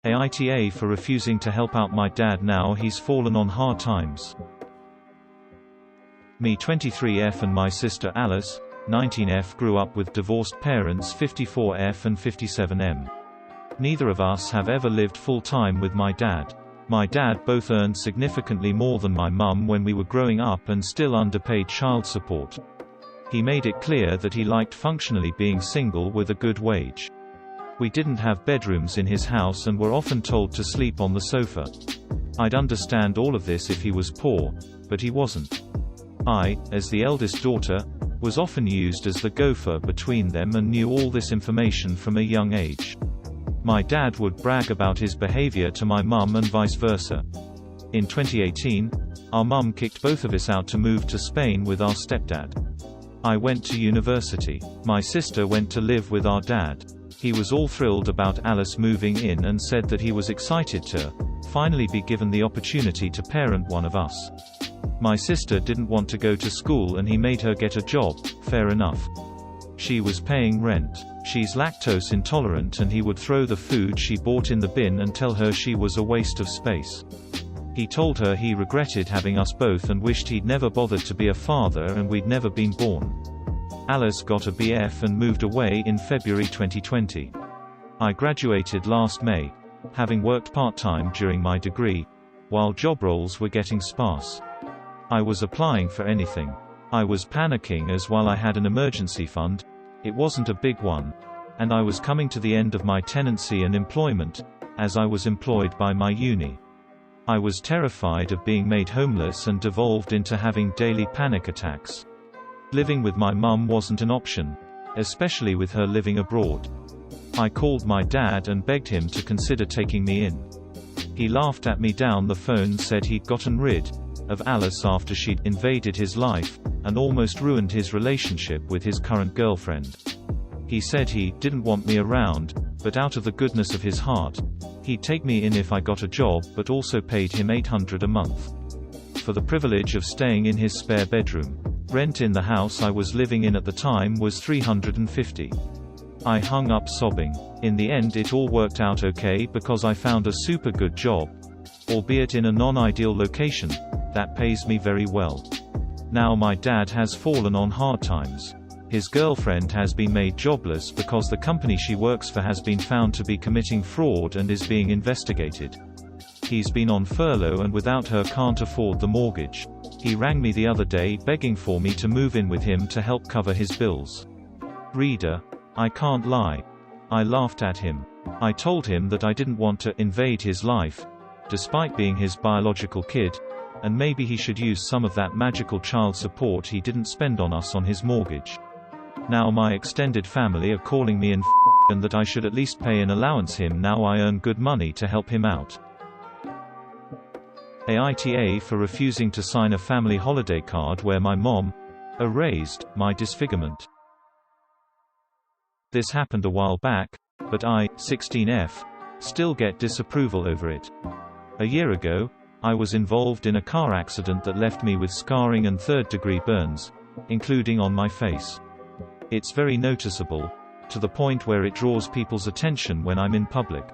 AmITheA for refusing to help out my dad now he's fallen on hard times. Me 23F and my sister Alice, 19F grew up with divorced parents 54F and 57M. Neither of us have ever lived full-time with my dad. My dad both earned significantly more than my mum when we were growing up and still underpaid child support. He made it clear that he liked functionally being single with a good wage. We didn't have bedrooms in his house and were often told to sleep on the sofa. I'd understand all of this if he was poor, but he wasn't. I, as the eldest daughter, was often used as the gopher between them and knew all this information from a young age. My dad would brag about his behavior to my mum and vice versa. In 2018, our mum kicked both of us out to move to Spain with our stepdad. I went to university. My sister went to live with our dad. He was all thrilled about Alice moving in and said that he was excited to finally be given the opportunity to parent one of us. My sister didn't want to go to school and he made her get a job, fair enough. She was paying rent. She's lactose intolerant and he would throw the food she bought in the bin and tell her she was a waste of space. He told her he regretted having us both and wished he'd never bothered to be a father and we'd never been born. Alice got a BF and moved away in February 2020. I graduated last May, having worked part-time during my degree, while job roles were getting sparse. I was applying for anything. I was panicking as while I had an emergency fund, it wasn't a big one, and I was coming to the end of my tenancy and employment, as I was employed by my uni. I was terrified of being made homeless and devolved into having daily panic attacks. Living with my mum wasn't an option, especially with her living abroad. I called my dad and begged him to consider taking me in. He laughed at me down the phone, said he'd gotten rid of Alice after she'd invaded his life, and almost ruined his relationship with his current girlfriend. He said he didn't want me around, but out of the goodness of his heart, he'd take me in if I got a job, but also paid him $800 a month for the privilege of staying in his spare bedroom. Rent in the house I was living in at the time was $350. I hung up sobbing. In the end it all worked out okay because I found a super good job, albeit in a non-ideal location, that pays me very well. Now my dad has fallen on hard times. His girlfriend has been made jobless because the company she works for has been found to be committing fraud and is being investigated. He's been on furlough and without her can't afford the mortgage. He rang me the other day begging for me to move in with him to help cover his bills. Reader, I can't lie. I laughed at him. I told him that I didn't want to invade his life, despite being his biological kid, and maybe he should use some of that magical child support he didn't spend on us on his mortgage. Now my extended family are calling me and that I should at least pay an allowance him now I earn good money to help him out. AmITheA for refusing to sign a family holiday card where my mom erased my disfigurement. This happened a while back, but I, 16F, still get disapproval over it. A year ago, I was involved in a car accident that left me with scarring and third-degree burns, including on my face. It's very noticeable, to the point where it draws people's attention when I'm in public.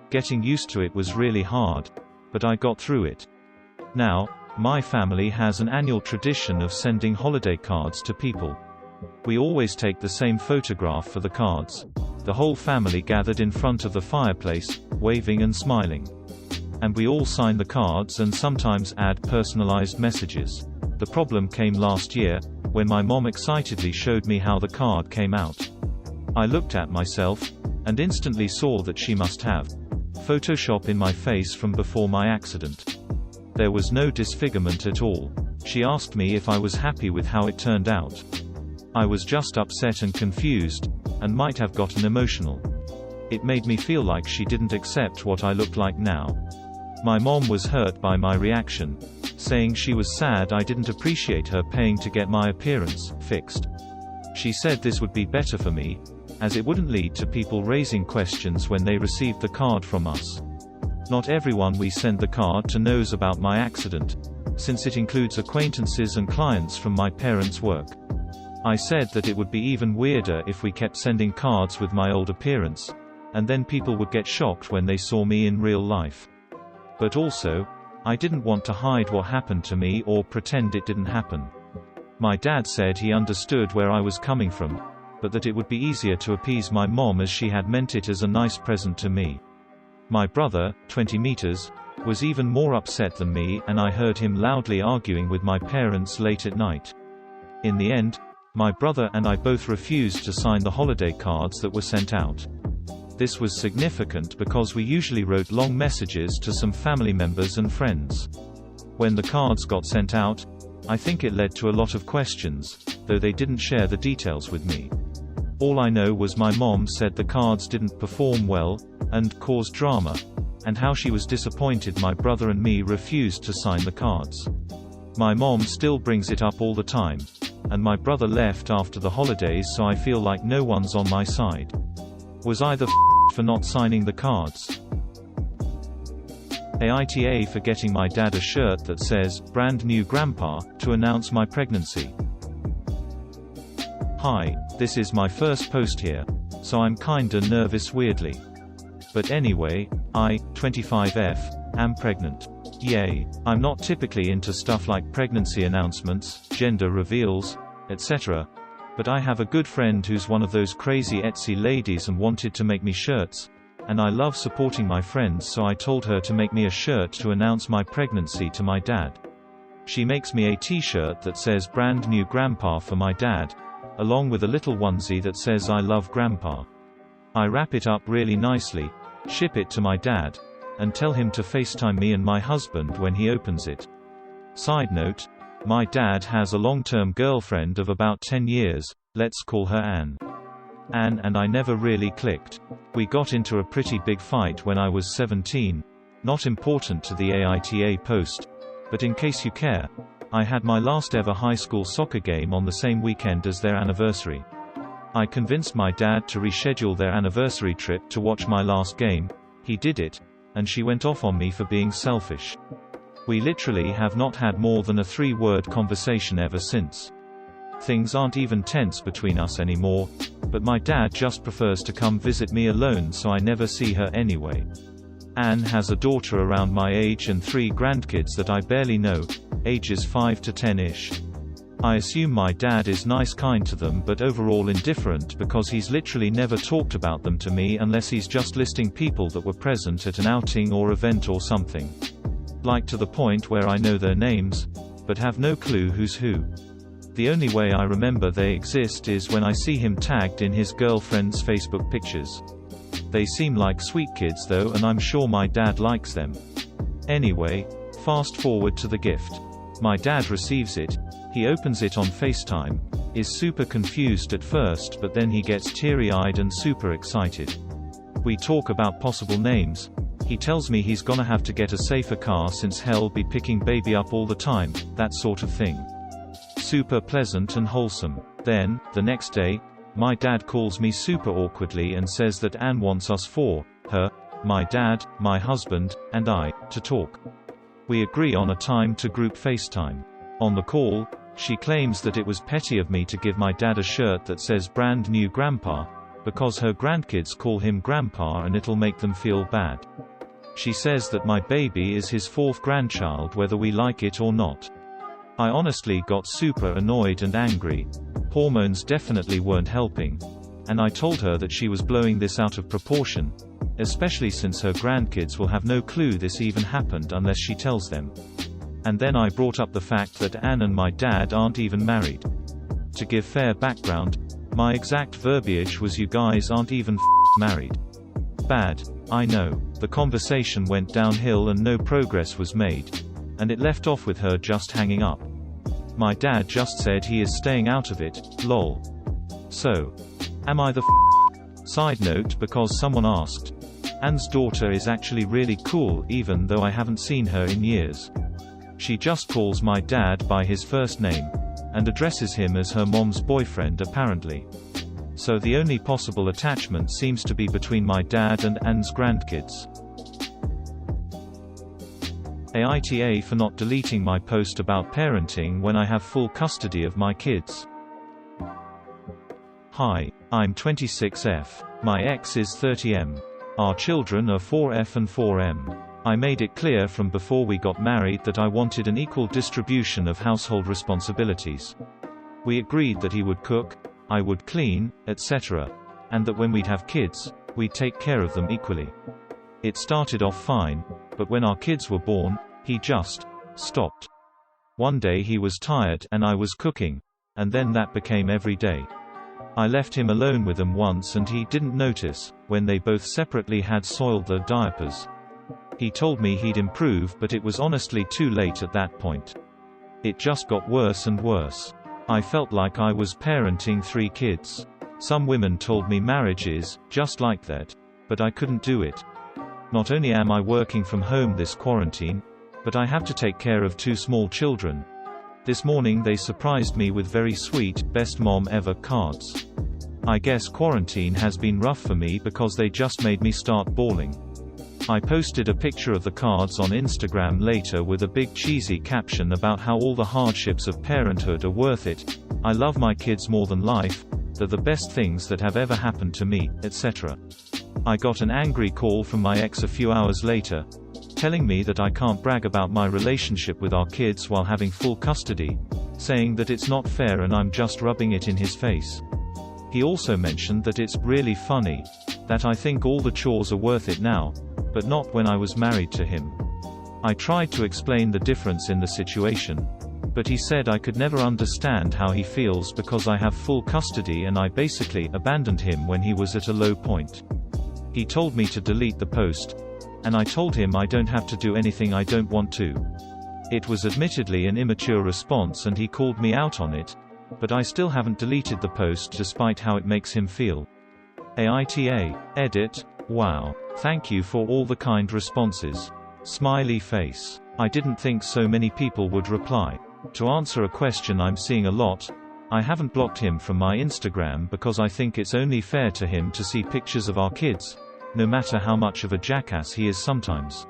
Getting used to it was really hard, but I got through it. Now, my family has an annual tradition of sending holiday cards to people. We always take the same photograph for the cards. The whole family gathered in front of the fireplace, waving and smiling. And we all sign the cards and sometimes add personalized messages. The problem came last year, when my mom excitedly showed me how the card came out. I looked at myself, and instantly saw that she must have Photoshop in my face from before my accident. There was no disfigurement at all. She asked me if I was happy with how it turned out. I was just upset and confused, and might have gotten emotional. It made me feel like she didn't accept what I looked like now. My mom was hurt by my reaction, saying she was sad I didn't appreciate her paying to get my appearance fixed. She said this would be better for me, as it wouldn't lead to people raising questions when they received the card from us. Not everyone we send the card to knows about my accident, since it includes acquaintances and clients from my parents' work. I said that it would be even weirder if we kept sending cards with my old appearance, and then people would get shocked when they saw me in real life. But also, I didn't want to hide what happened to me or pretend it didn't happen. My dad said he understood where I was coming from, but that it would be easier to appease my mom as she had meant it as a nice present to me. My brother, 20 meters, was even more upset than me, and I heard him loudly arguing with my parents late at night. In the end, my brother and I both refused to sign the holiday cards that were sent out. This was significant because we usually wrote long messages to some family members and friends. When the cards got sent out, I think it led to a lot of questions, though they didn't share the details with me. All I know was my mom said the cards didn't perform well, and caused drama, and how she was disappointed my brother and me refused to sign the cards. My mom still brings it up all the time, and my brother left after the holidays, so I feel like no one's on my side. Was I the for not signing the cards? AmITheA for getting my dad a shirt that says, "Brand new grandpa," to announce my pregnancy. Hi, this is my first post here, so I'm kinda nervous weirdly. But anyway, I, 25F, am pregnant. Yay. I'm not typically into stuff like pregnancy announcements, gender reveals, etc. But I have a good friend who's one of those crazy Etsy ladies and wanted to make me shirts, and I love supporting my friends, so I told her to make me a shirt to announce my pregnancy to my dad. She makes me a t-shirt that says "Brand new grandpa" for my dad, along with a little onesie that says "I love grandpa." I wrap it up really nicely, ship it to my dad, and tell him to FaceTime me and my husband when he opens it. Side note, my dad has a long-term girlfriend of about 10 years, let's call her Anne. Anne and I never really clicked. We got into a pretty big fight when I was 17, not important to the AmITheA post, but in case you care, I had my last ever high school soccer game on the same weekend as their anniversary. I convinced my dad to reschedule their anniversary trip to watch my last game. He did it, and she went off on me for being selfish. We literally have not had more than a 3-word conversation ever since. Things aren't even tense between us anymore, but my dad just prefers to come visit me alone, so I never see her anyway. Anne has a daughter around my age and 3 grandkids that I barely know, ages 5 to 10-ish. I assume my dad is nice, kind to them, but overall indifferent because he's literally never talked about them to me unless he's just listing people that were present at an outing or event or something. Like to the point where I know their names, but have no clue who's who. The only way I remember they exist is when I see him tagged in his girlfriend's Facebook pictures. They seem like sweet kids though, and I'm sure my dad likes them. Anyway, fast forward to the gift. My dad receives it, he opens it on FaceTime, is super confused at first, but then he gets teary-eyed and super excited. We talk about possible names. He tells me he's gonna have to get a safer car since he'll be picking baby up all the time, that sort of thing. Super pleasant and wholesome. Then, the next day, my dad calls me super awkwardly and says that Anne wants us four, her, my dad, my husband, and I, to talk. We agree on a time to group FaceTime. On the call, she claims that it was petty of me to give my dad a shirt that says "Brand new grandpa," because her grandkids call him grandpa and it'll make them feel bad. She says that my baby is his 4th grandchild whether we like it or not. I honestly got super annoyed and angry. Hormones definitely weren't helping. And I told her that she was blowing this out of proportion, especially since her grandkids will have no clue this even happened unless she tells them. And then I brought up the fact that Anne and my dad aren't even married. To give fair background, my exact verbiage was "you guys aren't even married." Bad, I know. The conversation went downhill and no progress was made. And it left off with her just hanging up. My dad just said he is staying out of it, lol. So, am I the Side note, because someone asked. Anne's daughter is actually really cool even though I haven't seen her in years. She just calls my dad by his first name, and addresses him as her mom's boyfriend apparently. So the only possible attachment seems to be between my dad and Anne's grandkids. AmITheA for not deleting my post about parenting when I have full custody of my kids. Hi, I'm 26F. My ex is 30M. Our children are 4F and 4M. I made it clear from before we got married that I wanted an equal distribution of household responsibilities. We agreed that he would cook, I would clean, etc., and that when we'd have kids, we'd take care of them equally. It started off fine, but when our kids were born, he just stopped. One day he was tired and I was cooking, and then that became every day. I left him alone with them once and he didn't notice, when they both separately had soiled their diapers. He told me he'd improve, but it was honestly too late at that point. It just got worse and worse. I felt like I was parenting 3 kids. Some women told me marriage is just like that, but I couldn't do it. Not only am I working from home this quarantine, but I have to take care of 2 small children. This morning they surprised me with very sweet, best mom ever cards. I guess quarantine has been rough for me because they just made me start bawling. I posted a picture of the cards on Instagram later with a big cheesy caption about how all the hardships of parenthood are worth it, I love my kids more than life, they're the best things that have ever happened to me, etc. I got an angry call from my ex a few hours later, telling me that I can't brag about my relationship with our kids while having full custody, saying that it's not fair and I'm just rubbing it in his face. He also mentioned that it's really funny, that I think all the chores are worth it now, but not when I was married to him. I tried to explain the difference in the situation, but he said I could never understand how he feels because I have full custody and I basically abandoned him when he was at a low point. He told me to delete the post, and I told him I don't have to do anything I don't want to. It was admittedly an immature response and he called me out on it, but I still haven't deleted the post despite how it makes him feel. AmITheA. Edit. Wow. Thank you for all the kind responses. Smiley face. I didn't think so many people would reply. To answer a question I'm seeing a lot, I haven't blocked him from my Instagram because I think it's only fair to him to see pictures of our kids, no matter how much of a jackass he is sometimes.